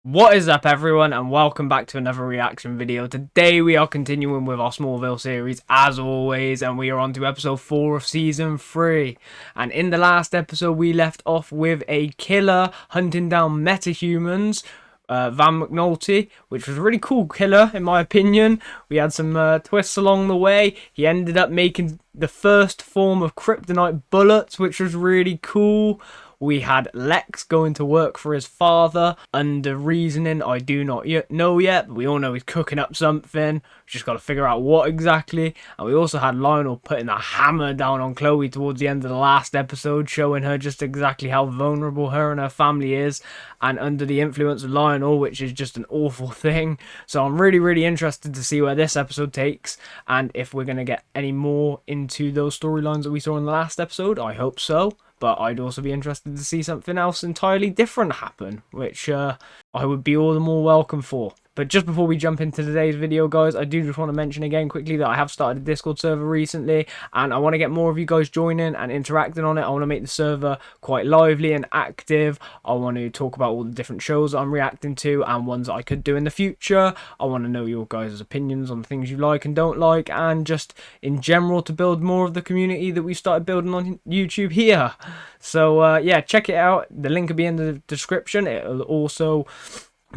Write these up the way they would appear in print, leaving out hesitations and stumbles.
What is up everyone, and welcome back to another reaction video. Today we are continuing with our Smallville series as always, and we are on to episode 4 of season 3. And in the last episode we left off with a killer hunting down metahumans, Van McNulty, which was a really cool killer in my opinion. We had some twists along the way. He ended up making the first form of kryptonite bullets, which was really cool. We had Lex going to work for his father under reasoning I do not know yet, but we all know he's cooking up something. We've just got to figure out what exactly. And we also had Lionel putting a hammer down on Chloe towards the end of the last episode, showing her just exactly how vulnerable her and her family is, and under the influence of Lionel, which is just an awful thing. So I'm really interested to see where this episode takes, and if we're going to get any more into those storylines that we saw in the last episode. I hope so. But I'd also be interested to see something else entirely different happen, which I would be all the more welcome for. But just before we jump into today's video, guys, I do just want to mention again quickly that I have started a Discord server recently, and I want to get more of you guys joining and interacting on it. I want to make the server quite lively and active. I want to talk about all the different shows that I'm reacting to and ones that I could do in the future. I want to know your guys' opinions on things you like and don't like, and just in general to build more of the community that we started building on YouTube here. So yeah, check it out. The link will be in the description. It'll also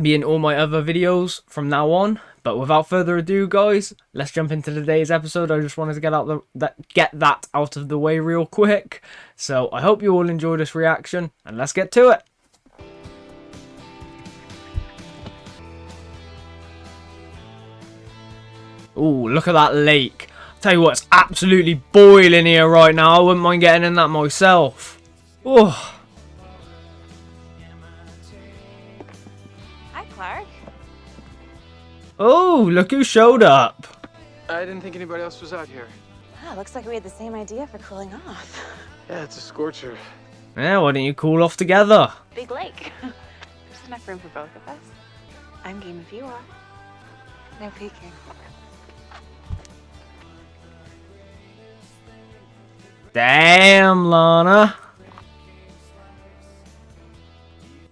be in all my other videos from now on. But without further ado, guys, let's jump into today's episode. I just wanted to get that out of the way real quick. So I hope you all enjoy this reaction, and let's get to it. Ooh, look at that lake. I'll tell you what, it's absolutely boiling here right now. I wouldn't mind getting in that myself. Oh. Clark? Oh, look who showed up. I didn't think anybody else was out here. Ah, looks like we had the same idea for cooling off. Yeah, it's a scorcher. Yeah, why don't you cool off together? Big lake. There's enough room for both of us. I'm game if you are. No peeking. Damn, Lana.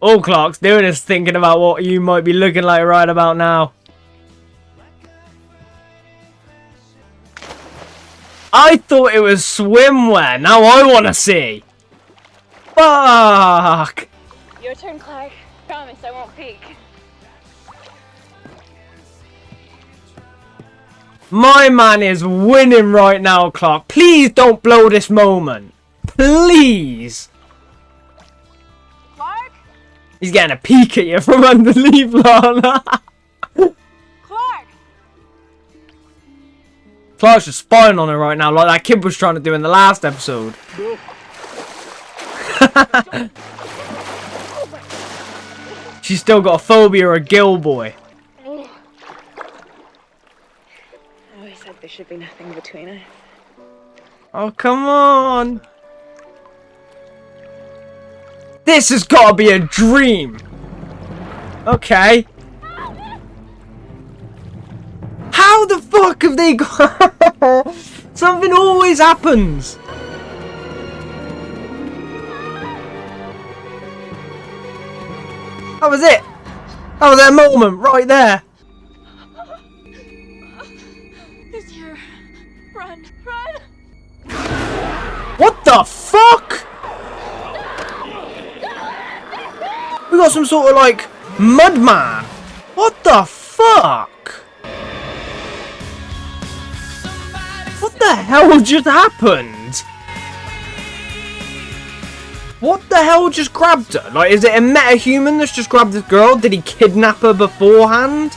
All Clark's doing is thinking about what you might be looking like right about now. I thought it was swimwear. Now I want to see. Fuck. Your turn, Clark. Promise I won't peek. My man is winning right now, Clark. Please don't blow this moment. Please. He's getting a peek at you from underneath, Lana. Clark! Clark's just spying on her right now, like that kid was trying to do in the last episode. She's still got a phobia of a gill boy. I always said there should be nothing between us. Oh, come on. This has got to be a dream. Okay. How the fuck have they got... Something always happens. That was it. That was their moment right there. He's here. Run, run! What the fuck? We got some sort of like mud man. What the fuck? What the hell just happened? What the hell just grabbed her? Like, is it a metahuman that's just grabbed this girl? Did he kidnap her beforehand?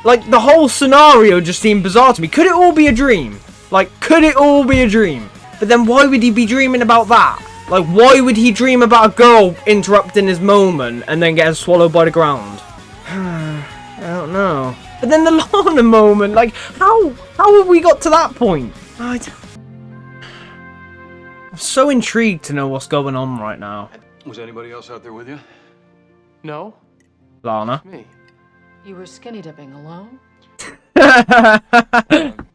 Like, the whole scenario just seemed bizarre to me. Could it all be a dream? Like, could it all be a dream? But then why would he be dreaming about that? Like, why would he dream about a girl interrupting his moment and then getting swallowed by the ground? I don't know. But then the Lana moment, like, how have we got to that point? I'm so intrigued to know what's going on right now. Was anybody else out there with you? No? Lana. Me. You were skinny dipping alone?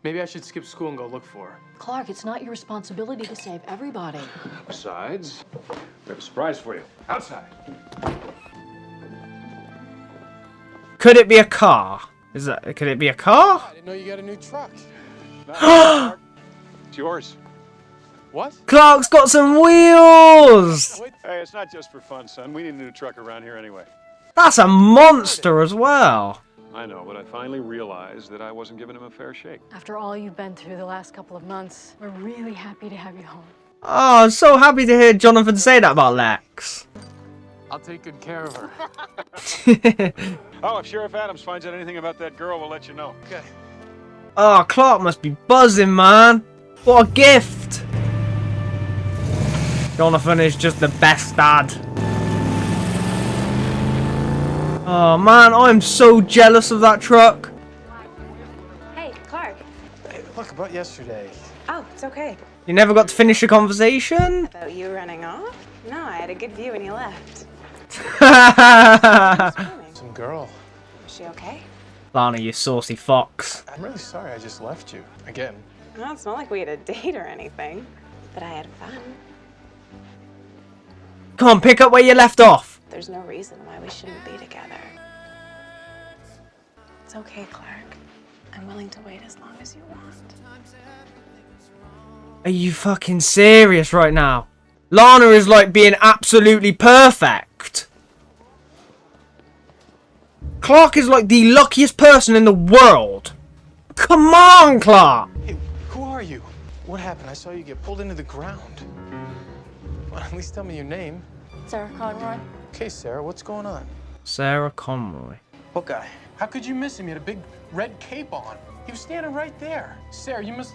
Maybe I should skip school and go look for her. Clark, it's not your responsibility to save everybody. Besides, we have a surprise for you. Outside. Could it be a car? Could it be a car? I didn't know you got a new truck. It's yours. What? Clark's got some wheels! Hey, it's not just for fun, son. We need a new truck around here anyway. That's a monster as well. I know, but I finally realized that I wasn't giving him a fair shake. After all you've been through the last couple of months, we're really happy to have you home. Oh, I'm so happy to hear Jonathan say that about Lex. I'll take good care of her. Oh, if Sheriff Adams finds out anything about that girl, we'll let you know. Okay. Oh, Clark must be buzzing, man. What a gift. Jonathan is just the best dad. Oh man, I'm so jealous of that truck. Hey, Clark. Hey, look, about yesterday. Oh, it's okay. You never got to finish a conversation? About you running off? No, I had a good view when you left. Some girl. Is she okay? Lana, you saucy fox. I'm really sorry I just left you. Again. No, it's not like we had a date or anything. But I had fun. Come on, pick up where you left off. There's no reason why we shouldn't be together. It's okay, Clark. I'm willing to wait as long as you want. Are you fucking serious right now? Lana is like being absolutely perfect. Clark is like the luckiest person in the world. Come on, Clark. Hey, who are you? What happened? I saw you get pulled into the ground. Well, at least tell me your name. Sarah Conroy? Okay, Sarah, what's going on? Sarah Conroy. What guy? How could you miss him? He had a big red cape on. He was standing right there. Sarah, you must...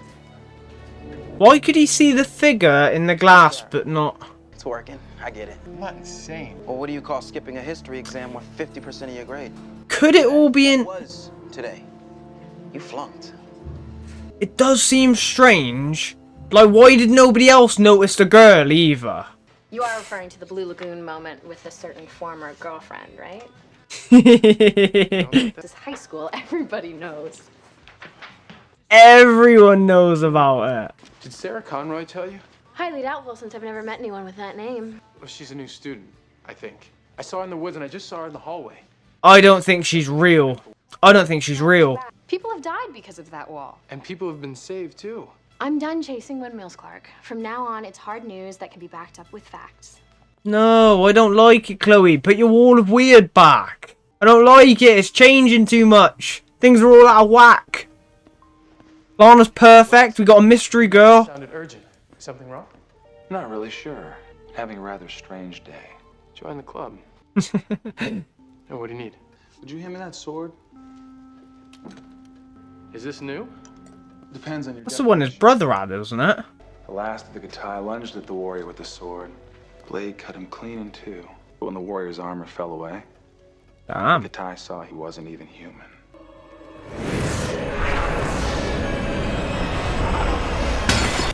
Why could he see the figure in the glass but not... It's working. I get it. I'm not insane. Well, what do you call skipping a history exam with 50% of your grade? Could it all be in... It was today. You flunked. It does seem strange. Like, why did nobody else notice the girl either? You are referring to the Blue Lagoon moment with a certain former girlfriend, right? This is high school. Everybody knows. Everyone knows about it. Did Sarah Conroy tell you? Highly doubtful since I've never met anyone with that name. Well, she's a new student, I think. I saw her in the woods and I just saw her in the hallway. I don't think she's real. I don't think she's real. People have died because of that wall. And people have been saved, too. I'm done chasing windmills, Clark. From now on, it's hard news that can be backed up with facts. No, I don't like it, Chloe. Put your wall of weird back. I don't like it. It's changing too much. Things are all out of whack. Lana's perfect. We got a mystery girl. Sounded urgent. Something wrong? Not really sure. Having a rather strange day. Join the club. Oh, what do you need? Would you hand me that sword? Is this new? Depends on your That's the one his brother had, isn't it? The last of the Gatai lunged at the warrior with the sword. Blade cut him clean in two. But when the warrior's armor fell away, Damn. Gatai saw he wasn't even human.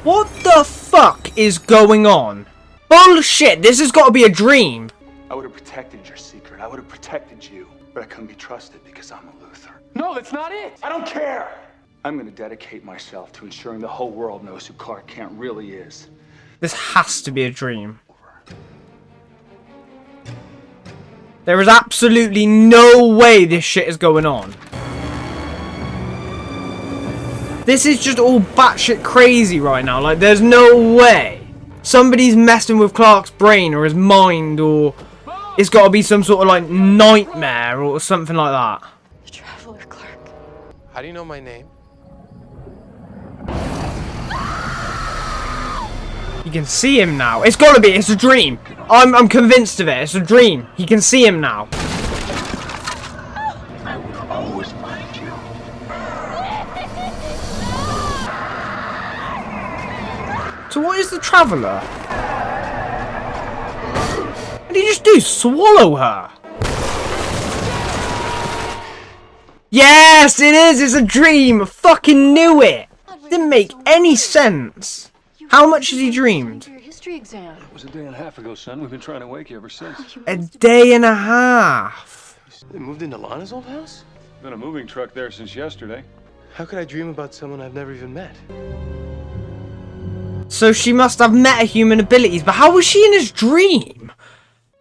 What the fuck is going on? Bullshit, this has got to be a dream. I would have protected your secret. I would have protected you. But I couldn't be trusted because I'm a Luther. No, that's not it! I don't care! I'm going to dedicate myself to ensuring the whole world knows who Clark Kent really is. This has to be a dream. There is absolutely no way this shit is going on. This is just all batshit crazy right now. Like, there's no way. Somebody's messing with Clark's brain or his mind, or it's got to be some sort of, like, nightmare or something like that. The Traveler, Clark. How do you know my name? You can see him now. It's got to be. It's a dream. I'm convinced of it. It's a dream. He can see him now. I will always find you. So what is the Traveler? What did he just do? Swallow her? Yes, it is. It's a dream. I fucking knew it. Didn't make any sense. How much has he dreamed? Your history exam. It was a day and a half ago, son. We've been trying to wake you ever since. A day and a half. They moved into Lana's old house? Been a moving truck there since yesterday. How could I dream about someone I've never even met? So she must have meta-human abilities, but how was she in his dream?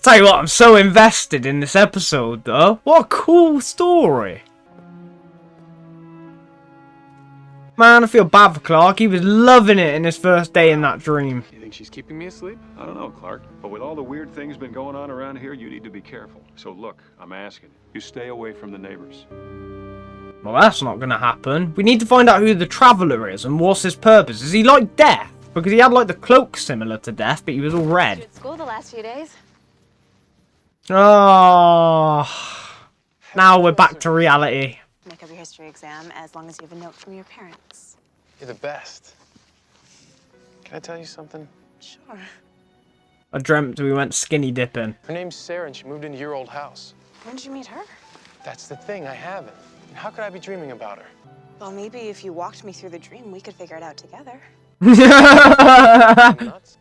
Tell you what, I'm so invested in this episode though. What a cool story. Man, I feel bad for Clark. He was loving it in his first day in that dream. You think she's keeping me asleep? I don't know, Clark. But with all the weird things been going on around here, you need to be careful. So look, I'm asking. You stay away from the neighbors. Well, that's not going to happen. We need to find out who the Traveller is and what's his purpose. Is he like Death? Because he had like the cloak similar to Death, but he was all red. At school the last few days. Oh, now we're back to reality. Make up your history exam as long as you have a note from your parents. You're the best. Can I tell you something? Sure. I dreamt we went skinny dipping. Her name's Sarah, and she moved into your old house. When did you meet her? That's the thing, I haven't. And how could I be dreaming about her? Well, maybe if you walked me through the dream, we could figure it out together.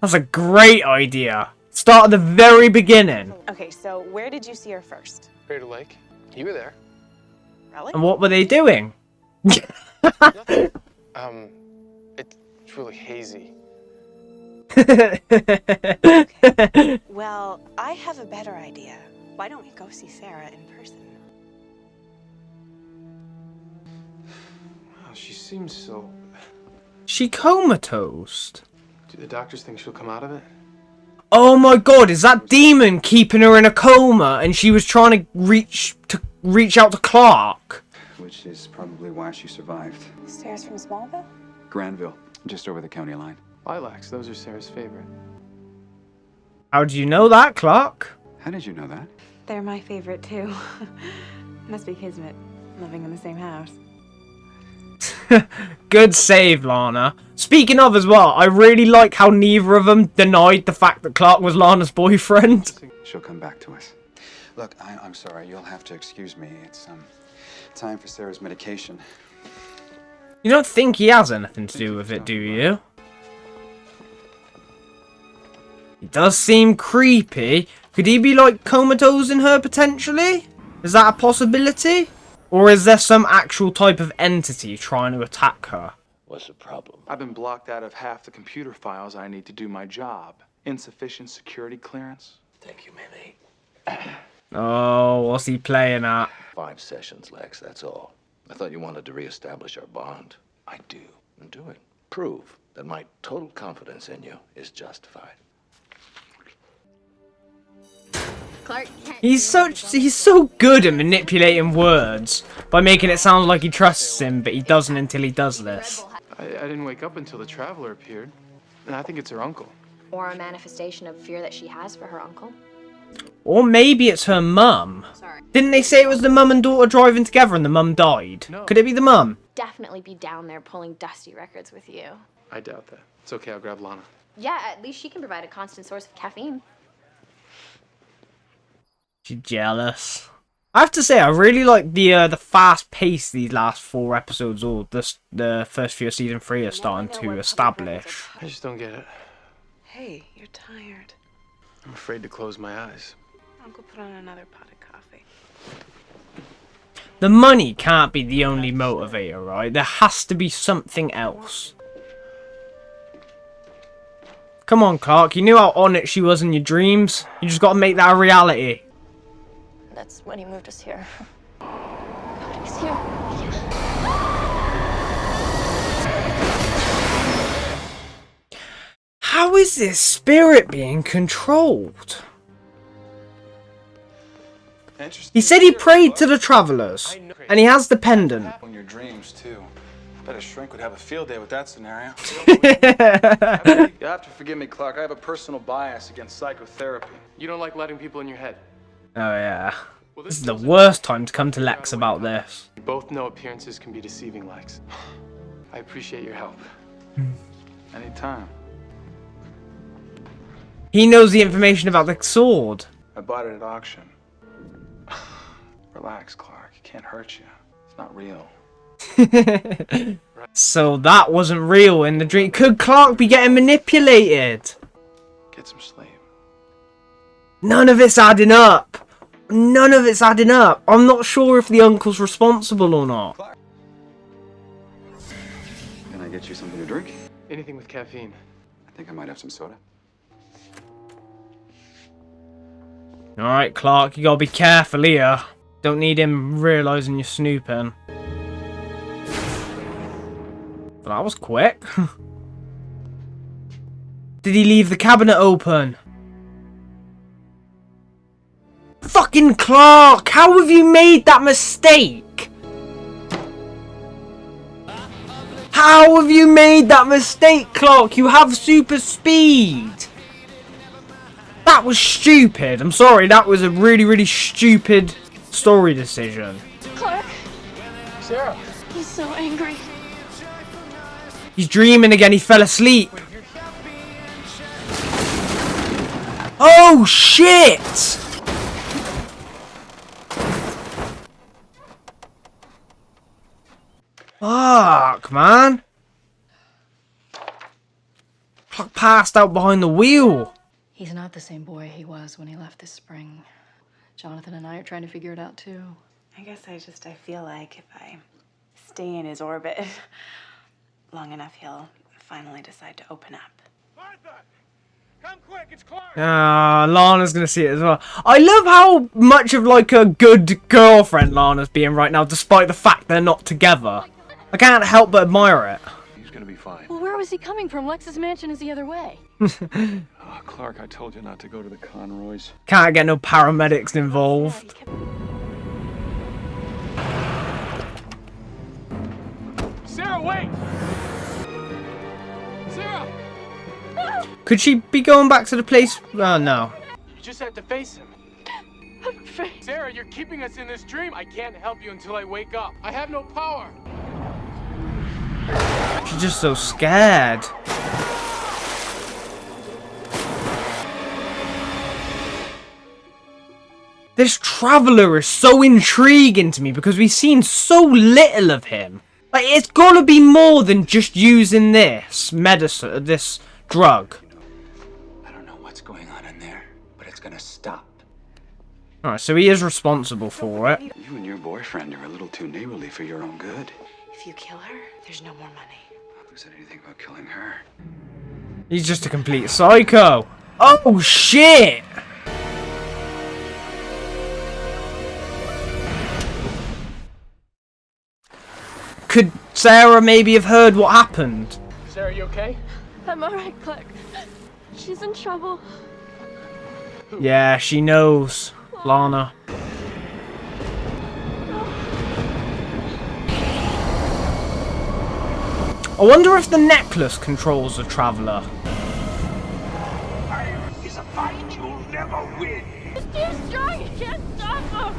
That's a great idea. Start at the very beginning. Okay, so where did you see her first? Crater Lake. You were there. Really? And what were they doing? Nothing. It's really hazy. Well, I have a better idea. Why don't we go see Sarah in person? Wow, she seems so... She comatose. Do the doctors think she'll come out of it? Oh my god, is that demon keeping her in a coma and she was trying to reach out to Clark? Which is probably why she survived. Sarah's from Smallville? Granville, just over the county line. Lilacs, those are Sarah's favorite. How do you know that, Clark? How did you know that? They're my favorite too. Must be kismet, living in the same house. Good save, Lana. Speaking of as well, I really like how neither of them denied the fact that Clark was Lana's boyfriend. She'll come back to us. Look, I'm sorry, you'll have to excuse me. It's time for Sarah's medication. You don't think he has anything to do with it, do you? He does seem creepy. Could he be like comatose in her potentially? Is that a possibility? Or is there some actual type of entity trying to attack her? What's the problem? I've been blocked out of half the computer files I need to do my job. Insufficient security clearance. Thank you, Mimi. Oh, what's he playing at? 5 sessions, Lex, that's all. I thought you wanted to reestablish our bond. I do. And do it. Prove that my total confidence in you is justified. Clark He's so good at manipulating words by making it sound like he trusts him, but he doesn't until he does this. I didn't wake up until the Traveler appeared. And I think it's her uncle. Or a manifestation of fear that she has for her uncle. Or maybe it's her mum. Sorry. Didn't they say it was the mum and daughter driving together and the mum died? No. Could it be the mum? Definitely be down there pulling dusty records with you. I doubt that. It's okay, I'll grab Lana. Yeah, at least she can provide a constant source of caffeine. She's jealous. I have to say, I really like the fast pace these last 4 episodes, or the first few of season 3 are starting to establish. I just don't get it. Hey, you're tired. I'm afraid to close my eyes. I'll go put on another pot of coffee. The money can't be the only motivator, right? There has to be something else. Come on, Clark. You knew how on it she was in your dreams. You just got to make that a reality. That's when he moved us here. God, he's here. How is this spirit being controlled? He said he prayed to the Travelers, and he has the pendant. In your dreams, too. Bet a shrink would have a field day with that scenario. You have to forgive me, Clark. I have a personal bias against psychotherapy. You don't like letting people in your head. Oh yeah. This is the worst time to come to Lex about this. We both know appearances can be deceiving, Lex. I appreciate your help. Anytime. He knows the information about the sword. I bought it at auction. Relax, Clark. It can't hurt you. It's not real. So that wasn't real in the dream. Could Clark be getting manipulated? Get some sleep. None of it's adding up. None of it's adding up. I'm not sure if the uncle's responsible or not. Can I get you something to drink? Anything with caffeine. I think I might have some soda. Alright, Clark, you gotta be careful here. Don't need him realising you're snooping. But that was quick. Did he leave the cabinet open? Fucking Clark! How have you made that mistake? How have you made that mistake, Clark? You have super speed. That was stupid. I'm sorry, that was a really, really stupid story decision. Clark, Sarah. he's so angry. He's dreaming again, he fell asleep. Oh, shit! Fuck, man. Clark passed out behind the wheel. He's not the same boy he was when he left this spring. Jonathan and I are trying to figure it out too. I guess I feel like if I stay in his orbit long enough, he'll finally decide to open up. Martha! Come quick, it's Clark! Lana's gonna see it as well. I love how much of like a good girlfriend Lana's being right now, despite the fact they're not together. I can't help but admire it. He's gonna be fine. Well, where was he coming from? Lex's mansion is the other way. Oh, Clark, I told you not to go to the Conroys. Can't get no paramedics involved. Sarah, wait! Sarah! Could she be going back to the place? Oh, no. You just have to face him. I'm afraid. Sarah, you're keeping us in this dream. I can't help you until I wake up. I have no power. She's just so scared. This traveller is so intriguing to me because we've seen so little of him. Like, it's gotta be more than just using this medicine, this drug. I don't know what's going on in there, but it's gonna stop. Alright, so he is responsible for it. You and your boyfriend are a little too neighborly for your own good. If you kill her, there's no more money. Who said anything about killing her? He's just a complete psycho. Oh, shit! Could Sarah maybe have heard what happened? Sarah, you okay? I'm alright, Clark. She's in trouble. Yeah, she knows. Lana. I wonder if the necklace controls the traveller. It's a fight you'll never win. He's too strong. You can't stop him.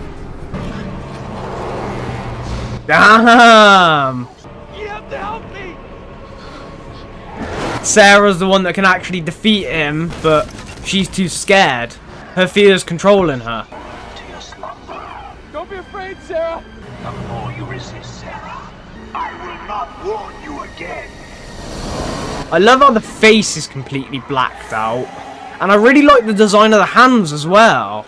Damn! You have to help me! Sarah's the one that can actually defeat him, but she's too scared. Her fear's controlling her. To your slumber. Don't be afraid, Sarah! The more you resist, Sarah, I will not warn you again. I love how the face is completely blacked out. And I really like the design of the hands as well.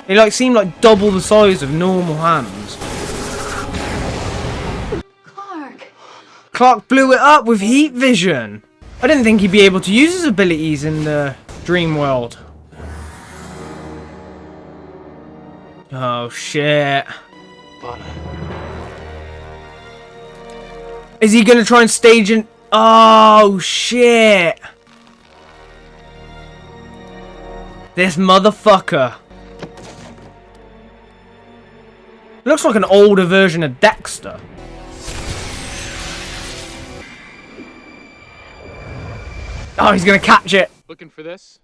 They like seem like double the size of normal hands. Clark blew it up with heat vision. I didn't think he'd be able to use his abilities in the dream world. Oh shit. Is he gonna try and stage an... Oh shit. This motherfucker. Looks like an older version of Dexter. Oh, he's gonna catch it. Looking for this?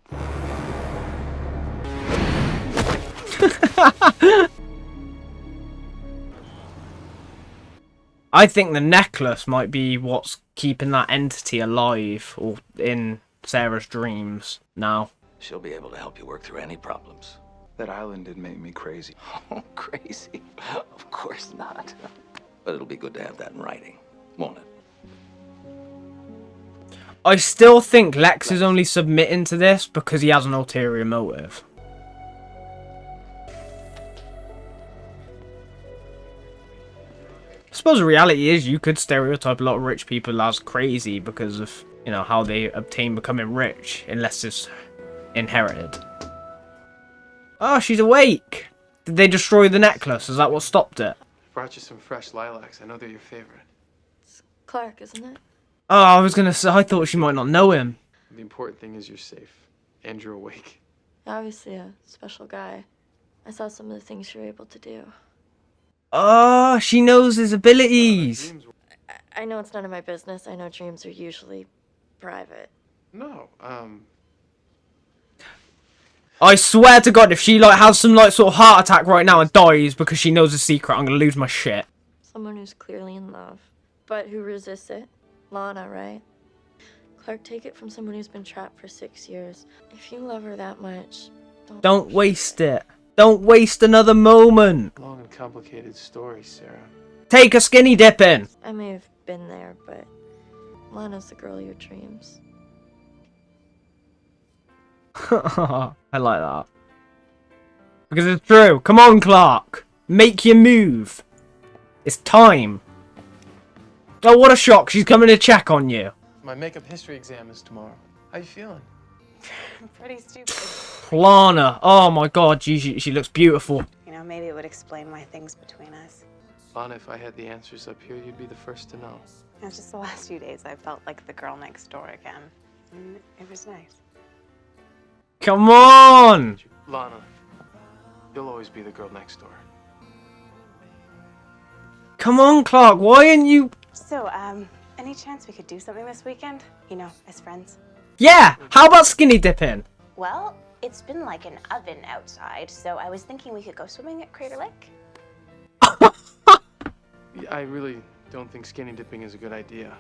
I think the necklace might be what's keeping that entity alive or in Sarah's dreams now. She'll be able to help you work through any problems. That island did make me crazy. Oh, crazy. Of course not. But it'll be good to have that in writing, won't it? I still think Lex is only submitting to this because he has an ulterior motive. I suppose the reality is you could stereotype a lot of rich people as crazy because of, you know, how they obtain becoming rich, unless it's inherited. Oh, she's awake. Did they destroy the necklace? Is that what stopped it? Brought you some fresh lilacs. I know they're your favorite. Clark, isn't it? Oh, I was gonna say, I thought she might not know him. The important thing is you're safe. And you're awake. Obviously a special guy. I saw some of the things you were able to do. Oh, she knows his abilities. I know it's none of my business. I know dreams are usually private. No, I swear to God, if she like has some like sort of heart attack right now and dies because she knows a secret, I'm gonna lose my shit. Someone who's clearly in love, but who resists it. Lana, right? Clark, take it from someone who's been trapped for 6 years. If you love her that much, don't waste it. Don't waste another moment. long and complicated story, Sarah. Take a skinny dipping. I may have been there, but Lana's the girl of your dreams. I like that. Because it's true. Come on, Clark. Make your move. It's time. Oh, what a shock. She's coming to check on you. My makeup history exam is tomorrow. How you feeling? Pretty stupid. Lana. Oh my God. She looks beautiful. You know, maybe it would explain why things between us. Lana, if I had the answers up here, you'd be the first to know. It's just the last few days I felt like the girl next door again. And it was nice. Come on. Lana, you'll always be the girl next door. Come on, Clark. Why aren't you... So, any chance we could do something this weekend? You know, as friends? Yeah. How about skinny dipping? Well, it's been like an oven outside, so I was thinking we could go swimming at Crater Lake. Yeah, I really don't think skinny dipping is a good idea.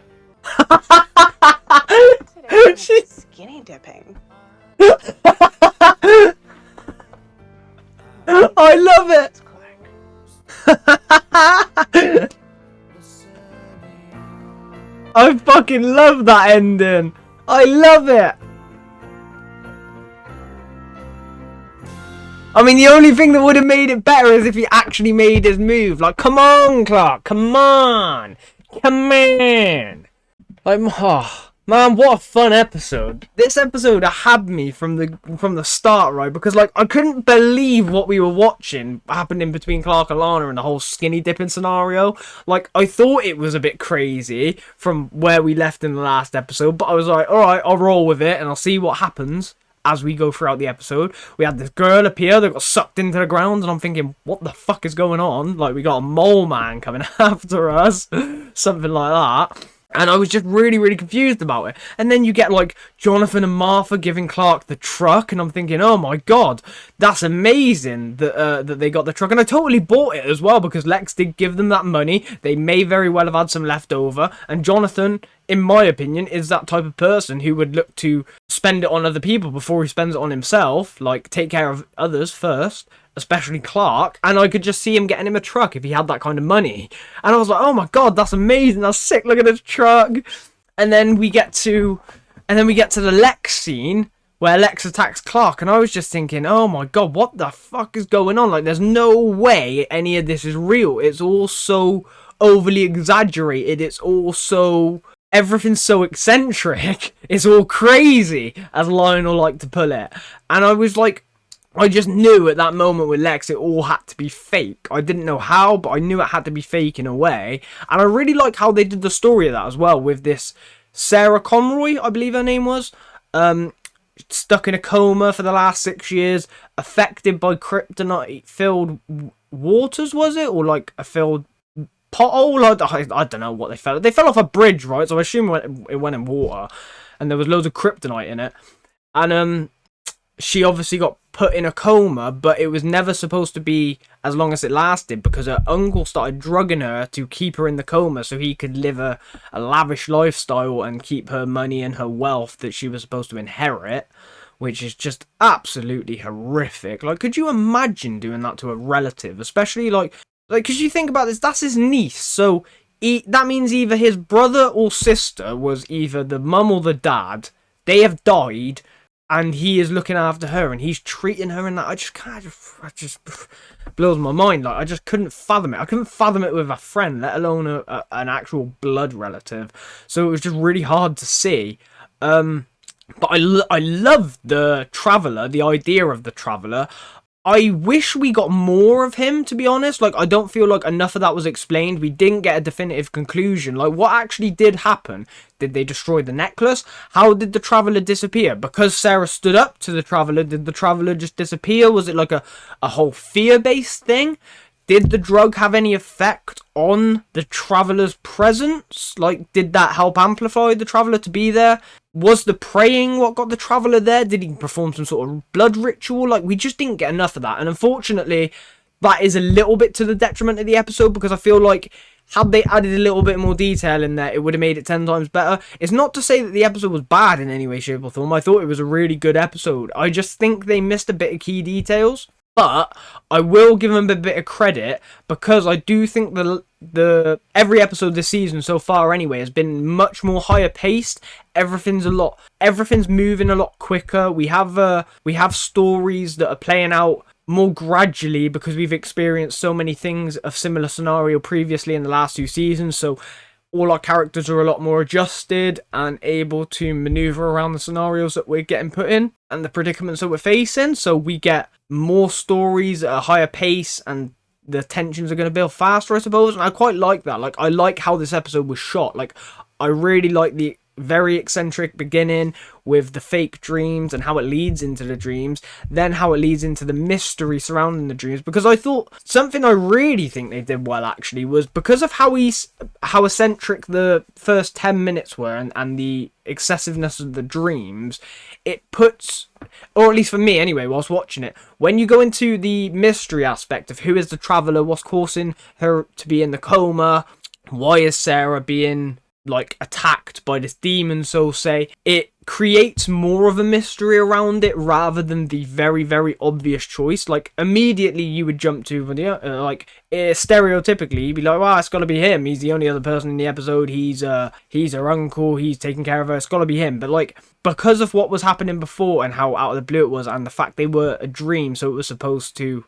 Skinny dipping. I love it. I fucking love that ending. I love it. I mean, the only thing that would have made it better is if he actually made his move. Like, come on, Clark. Come on. Come on. Like, oh, man, what a fun episode. This episode had me from the start, right? Because, like, I couldn't believe what we were watching happening between Clark and Lana and the whole skinny dipping scenario. Like, I thought it was a bit crazy from where we left in the last episode, but I was like, alright, I'll roll with it and I'll see what happens as we go throughout the episode. We had this girl appear that got sucked into the ground, and I'm thinking, what the fuck is going on? Like, we got a mole man coming after us. Something like that. And I was just really, really confused about it. And then you get, like, Jonathan and Martha giving Clark the truck. And I'm thinking, oh, my God, that's amazing that that they got the truck. And I totally bought it as well because Lex did give them that money. They may very well have had some left over. And Jonathan, in my opinion, is that type of person who would look to spend it on other people before he spends it on himself. Like, take care of others first. Especially Clark, and I could just see him getting him a truck if he had that kind of money. And I was like, oh my God, that's amazing, that's sick, look at this truck. And then we get to the Lex scene where Lex attacks Clark, and I was just thinking, oh my God, what the fuck is going on? Like, there's no way any of this is real. It's all so overly exaggerated. It's all so... everything's so eccentric. It's all crazy, as Lionel liked to pull it. And I was like, I just knew at that moment with Lex it all had to be fake. I didn't know how, but I knew it had to be fake in a way. And I really like how they did the story of that as well, with this Sarah Conroy, I believe her name was, stuck in a coma for the last 6 years, affected by kryptonite-filled waters, was it? Or like a filled pothole? I don't know what they fell. They fell off a bridge, right? So I assume it went in water. And there was loads of kryptonite in it. And she obviously got put in a coma, but it was never supposed to be as long as it lasted because her uncle started drugging her to keep her in the coma so he could live a lavish lifestyle and keep her money and her wealth that she was supposed to inherit, which is just absolutely horrific. Like, could you imagine doing that to a relative? Especially, like, because you think about this, that's his niece, so that means either his brother or sister was either the mum or the dad. They have died, and he is looking after her, and he's treating her in that. It just blows my mind. Like, I just couldn't fathom it. I couldn't fathom it with a friend, let alone an actual blood relative. So it was just really hard to see. But I love the Traveller, the idea of the Traveller. I wish we got more of him, to be honest. Like, I don't feel like enough of that was explained. We didn't get a definitive conclusion. Like, what actually did happen? Did they destroy the necklace? How did the Traveler disappear? Because Sarah stood up to the Traveler, did the Traveler just disappear? Was it like a whole fear-based thing? Did the drug have any effect on the Traveler's presence? Like, did that help amplify the Traveler to be there? Was the praying what got the Traveler there? Did he perform some sort of blood ritual? Like, we just didn't get enough of that. And unfortunately, that is a little bit to the detriment of the episode, because I feel like had they added a little bit more detail in there, it would have made it 10 times better. It's not to say that the episode was bad in any way, shape or form. I thought it was a really good episode. I just think they missed a bit of key details. But I will give them a bit of credit, because I do think the every episode this season so far anyway has been much more higher paced. Everything's moving a lot quicker. We have stories that are playing out more gradually, because we've experienced so many things of similar scenario previously in the last 2 seasons. So all our characters are a lot more adjusted and able to maneuver around the scenarios that we're getting put in and the predicaments that we're facing. So we get more stories at a higher pace, and the tensions are going to build faster, I suppose. And I quite like that. Like, I like how this episode was shot. Like, I really like the very eccentric beginning with the fake dreams and how it leads into the dreams, then how it leads into the mystery surrounding the dreams. Because I thought something I really think they did well actually was, because of how eccentric the first 10 minutes were and the excessiveness of the dreams, it puts, or at least for me anyway whilst watching it, when you go into the mystery aspect of who is the Traveler, what's causing her to be in the coma, why is Sarah being like attacked by this demon, so say, it creates more of a mystery around it rather than the very, very obvious choice. Like, immediately you would jump to, stereotypically, you'd be like, well, it's gotta be him. He's the only other person in the episode. He's her uncle. He's taking care of her. It's gotta be him. But like, because of what was happening before and how out of the blue it was, and the fact they were a dream, so it was supposed to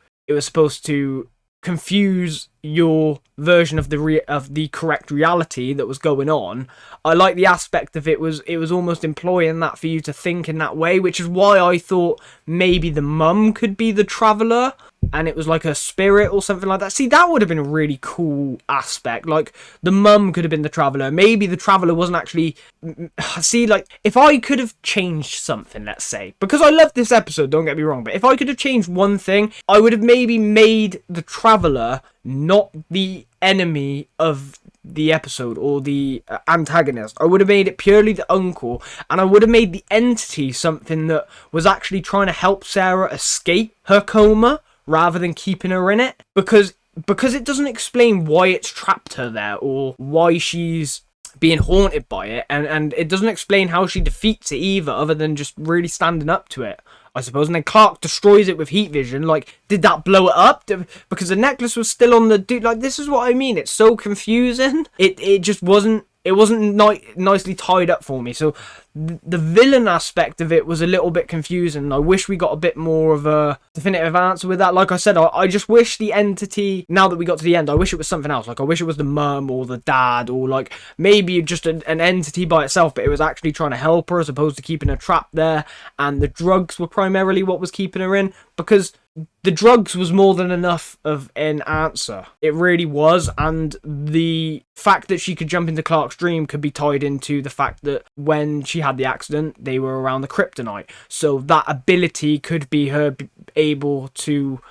confuse your version of the correct reality that was going on. I like the aspect of it was almost employing that for you to think in that way, which is why I thought maybe the mum could be the Traveler and it was like a spirit or something like that. See, that would have been a really cool aspect. Like, the mum could have been the Traveler. Maybe the Traveler wasn't actually... See, like, if I could have changed something, let's say, because I love this episode, don't get me wrong, but if I could have changed one thing, I would have maybe made the Traveler not the enemy of the episode or the antagonist. I would have made it purely the uncle, and I would have made the entity something that was actually trying to help Sarah escape her coma rather than keeping her in it, because it doesn't explain why it's trapped her there or why she's being haunted by it, and it doesn't explain how she defeats it either, other than just really standing up to it, I suppose. And then Clark destroys it with heat vision. Like, did that blow it up? Because the necklace was still on the dude. Like, this is what I mean. It's so confusing. It just wasn't. It wasn't nicely tied up for me. So the villain aspect of it was a little bit confusing. I wish we got a bit more of a definitive answer with that. Like I said, I just wish the entity, now that we got to the end, I wish it was something else. Like, I wish it was the mum or the dad, or like maybe just an entity by itself, but it was actually trying to help her as opposed to keeping her trapped there. And the drugs were primarily what was keeping her in, because the drugs was more than enough of an answer. It really was. And the fact that she could jump into Clark's dream could be tied into the fact that when she had the accident, they were around the kryptonite. So that ability could be her able to,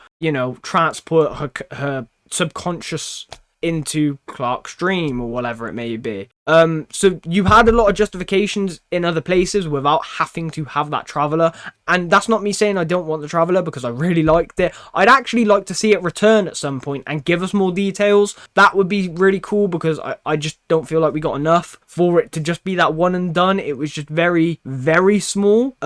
transport her subconscious into Clark's dream or whatever it may be. So you had a lot of justifications in other places without having to have that Traveler, and that's not me saying I don't want the Traveler, because I really liked it. I'd actually like to see it return at some point and give us more details. That would be really cool, because I just don't feel like we got enough for it to just be that one and done. It was just very, very small.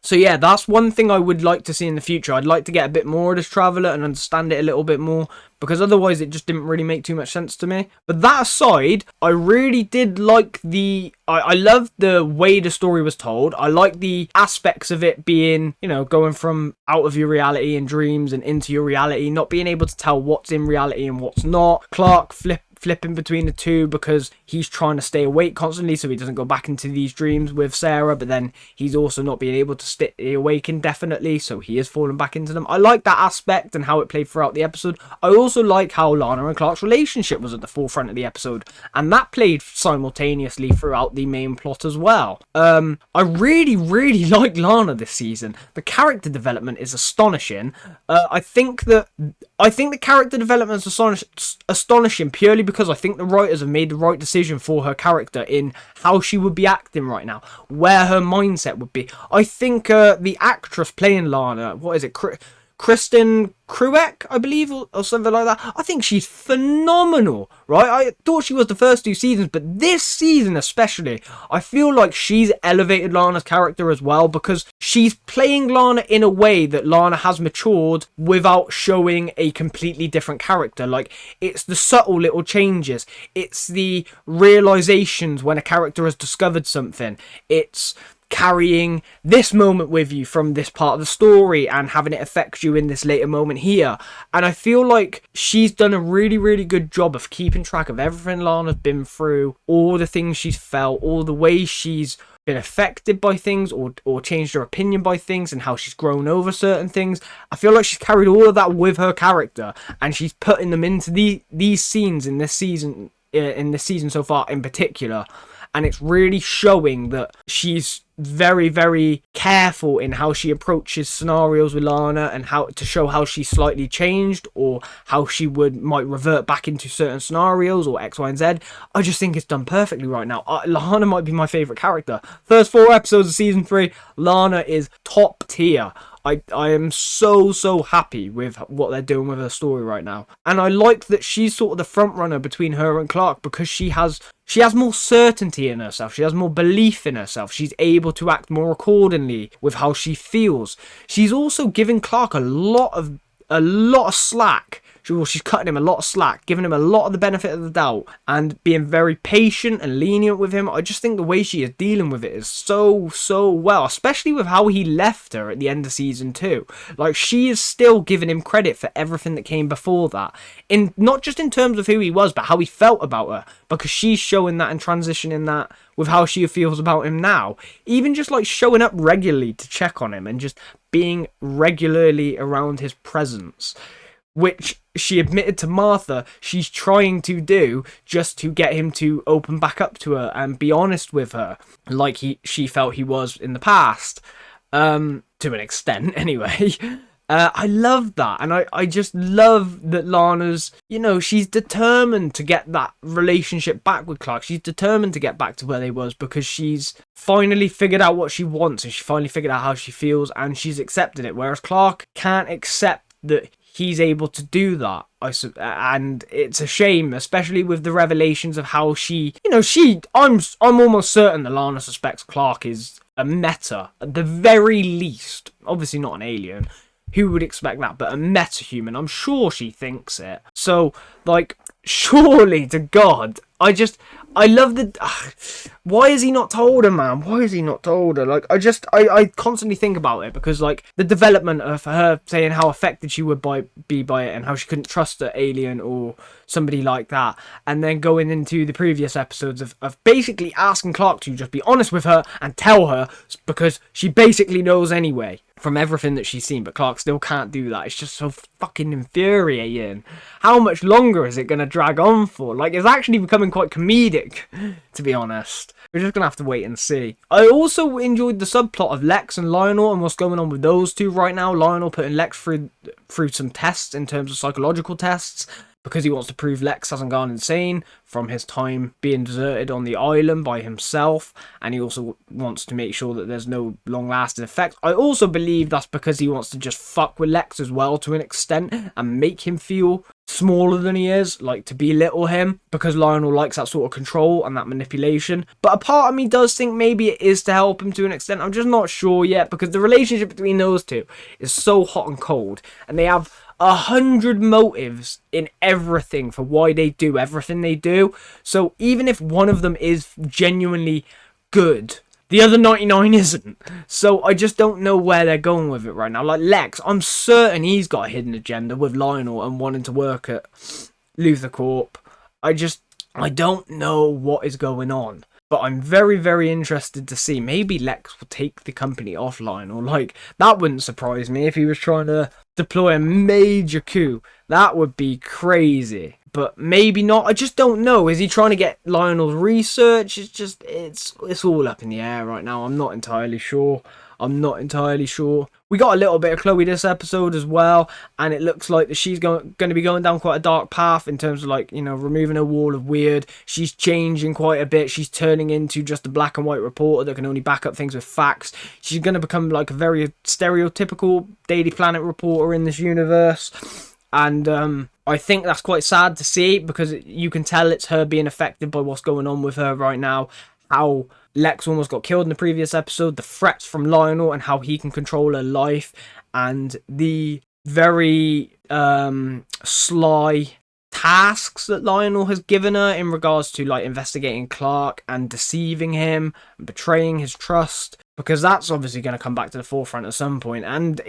So yeah, that's one thing I would like to see in the future. I'd like to get a bit more of this Traveler and understand it a little bit more, because otherwise it just didn't really make too much sense to me. But that aside, I really did like I loved the way the story was told. I like the aspects of it being, going from out of your reality and dreams and into your reality, not being able to tell what's in reality and what's not. Clark flipping between the two because he's trying to stay awake constantly so he doesn't go back into these dreams with Sarah, but then he's also not being able to stay awake indefinitely, so he is falling back into them. I like that aspect and how it played throughout the episode. I also like how Lana and Clark's relationship was at the forefront of the episode, and that played simultaneously throughout the main plot as well. I really like Lana this season. The character development is astonishing. I think the character development is astonishing purely because I think the writers have made the right decision for her character in how she would be acting right now, where her mindset would be. I think the actress playing Lana, what is it, Kristen Crueck, I believe, or something like that. I think she's phenomenal, right? I thought she was the first 2 seasons, but this season especially, I feel like she's elevated Lana's character as well, because she's playing Lana in a way that Lana has matured without showing a completely different character. Like, it's the subtle little changes. It's the realizations when a character has discovered something. It's carrying this moment with you from this part of the story and having it affect you in this later moment here. And I feel like she's done a really good job of keeping track of everything Lana's been through, all the things she's felt, all the ways she's been affected by things or changed her opinion by things, and how she's grown over certain things. I feel like she's carried all of that with her character, and she's putting them into these scenes in this season so far in particular. And it's really showing that she's very careful in how she approaches scenarios with Lana, and how to show how she's slightly changed or how she might revert back into certain scenarios or X, Y, and Z. I just think it's done perfectly right now. Lana might be my favourite character. First 4 episodes of season 3, Lana is top tier. I am so happy with what they're doing with her story right now. And I like that she's sort of the front runner between her and Clark, because she has more certainty in herself. She has more belief in herself. She's able to act more accordingly with how she feels. She's also giving Clark a lot of slack. She's cutting him a lot of slack, giving him a lot of the benefit of the doubt, and being very patient and lenient with him. I just think the way she is dealing with it is so well, especially with how he left her at the end of season 2. Like, she is still giving him credit for everything that came before that, in not just in terms of who he was, but how he felt about her, because she's showing that and transitioning that with how she feels about him now. Even just like showing up regularly to check on him and just being regularly around his presence, which she admitted to Martha she's trying to do just to get him to open back up to her and be honest with her, like she felt he was in the past, to an extent anyway. I love that, and I just love that Lana's, she's determined to get that relationship back with Clark. She's determined to get back to where they was, because she's finally figured out what she wants, and she finally figured out how she feels, and she's accepted it, whereas Clark can't accept that he's able to do that. And it's a shame, especially with the revelations of how I'm almost certain that Lana suspects Clark is a meta at the very least. Obviously not an alien, who would expect that, but a meta-human. I'm sure she thinks it. So, like, surely to God, I love why has he not told her, man? Why has he not told her? Like, I constantly think about it, because, like, the development of her saying how affected she would be by it, and how she couldn't trust an alien or somebody like that, and then going into the previous episodes of basically asking Clark to just be honest with her and tell her, because she basically knows anyway from everything that she's seen, but Clark still can't do that. It's just so fucking infuriating. How much longer is it going to drag on for? Like, it's actually becoming quite comedic, to be honest. We're just going to have to wait and see. I also enjoyed the subplot of Lex and Lionel and what's going on with those two right now. Lionel putting Lex through some tests in terms of psychological tests, because he wants to prove Lex hasn't gone insane from his time being deserted on the island by himself, and he also wants to make sure that there's no long-lasting effects. I also believe that's because he wants to just fuck with Lex as well to an extent, and make him feel smaller than he is, like to belittle him, because Lionel likes that sort of control and that manipulation. But a part of me does think maybe it is to help him to an extent. I'm just not sure yet, because the relationship between those two is so hot and cold, and they have 100 motives in everything for why they do everything they do. So even if one of them is genuinely good, the other 99 isn't. So I just don't know where they're going with it right now. Like Lex, I'm certain he's got a hidden agenda with Lionel and wanting to work at Luther Corp. I don't know what is going on. But I'm very, very interested to see. Maybe Lex will take the company offline. Or, like, that wouldn't surprise me if he was trying to deploy a major coup. That would be crazy. But maybe not. I just don't know. Is he trying to get Lionel's research? It's all up in the air right now. I'm not entirely sure. We got a little bit of Chloe this episode as well, and it looks like that she's going to be going down quite a dark path in terms of, like, you know, removing her wall of weird. She's changing quite a bit. She's turning into just a black and white reporter that can only back up things with facts. She's going to become like a very stereotypical Daily Planet reporter in this universe. And I think that's quite sad to see, because you can tell it's her being affected by what's going on with her right now. How Lex almost got killed in the previous episode, the threats from Lionel and how he can control her life, and the very sly tasks that Lionel has given her in regards to, like, investigating Clark and deceiving him and betraying his trust, because that's obviously going to come back to the forefront at some point. And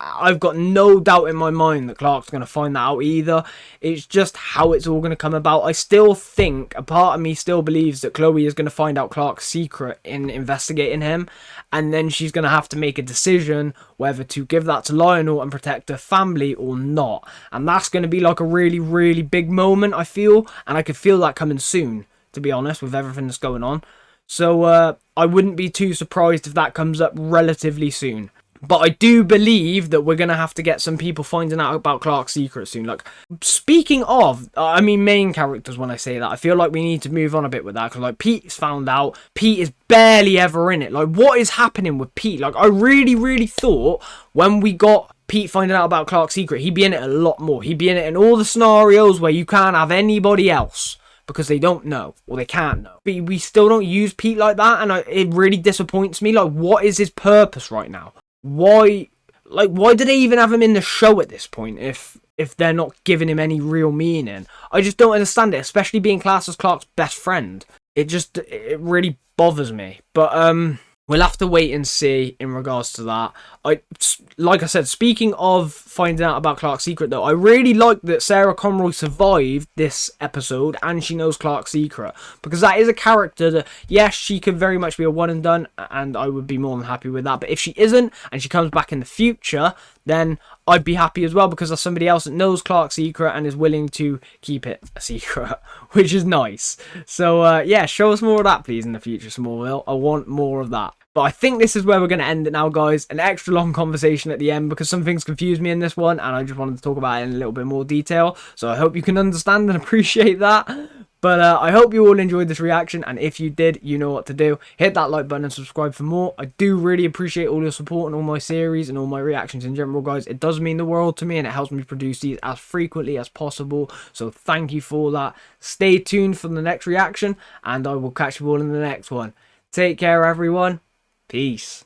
I've got no doubt in my mind that Clark's going to find that out either. It's just how it's all going to come about. I still think, a part of me still believes that Chloe is going to find out Clark's secret in investigating him, and then she's going to have to make a decision whether to give that to Lionel and protect her family or not. And that's going to be like a really, really big moment, I feel, and I could feel that coming soon, to be honest, with everything that's going on. So I wouldn't be too surprised if that comes up relatively soon. But I do believe that we're going to have to get some people finding out about Clark's secret soon. Like, speaking of, I mean main characters when I say that, I feel like we need to move on a bit with that. Because, like, Pete's found out. Pete is barely ever in it. Like, what is happening with Pete? Like, I really, really thought when we got Pete finding out about Clark's secret, he'd be in it a lot more. He'd be in it in all the scenarios where you can't have anybody else, because they don't know, or they can't know. But we still don't use Pete like that, and it really disappoints me. Like, what is his purpose right now? Why do they even have him in the show at this point if they're not giving him any real meaning? I just don't understand it, especially being classed as Clark's best friend. It really bothers me. But we'll have to wait and see in regards to that. Like I said, speaking of finding out about Clark's secret, though, I really like that Sarah Conroy survived this episode and she knows Clark's secret, because that is a character that, yes, she could very much be a one and done, and I would be more than happy with that. But if she isn't and she comes back in the future, then I'd be happy as well, because there's somebody else that knows Clark's secret and is willing to keep it a secret, which is nice. So yeah, show us more of that, please, in the future, Smallville. I want more of that. But I think this is where we're going to end it now, guys. An extra long conversation at the end, because some things confused me in this one, and I just wanted to talk about it in a little bit more detail. So I hope you can understand and appreciate that. But I hope you all enjoyed this reaction, and if you did, you know what to do. Hit that like button and subscribe for more. I do really appreciate all your support on all my series and all my reactions in general, guys. It does mean the world to me, and it helps me produce these as frequently as possible. So thank you for that. Stay tuned for the next reaction, and I will catch you all in the next one. Take care, everyone. Peace.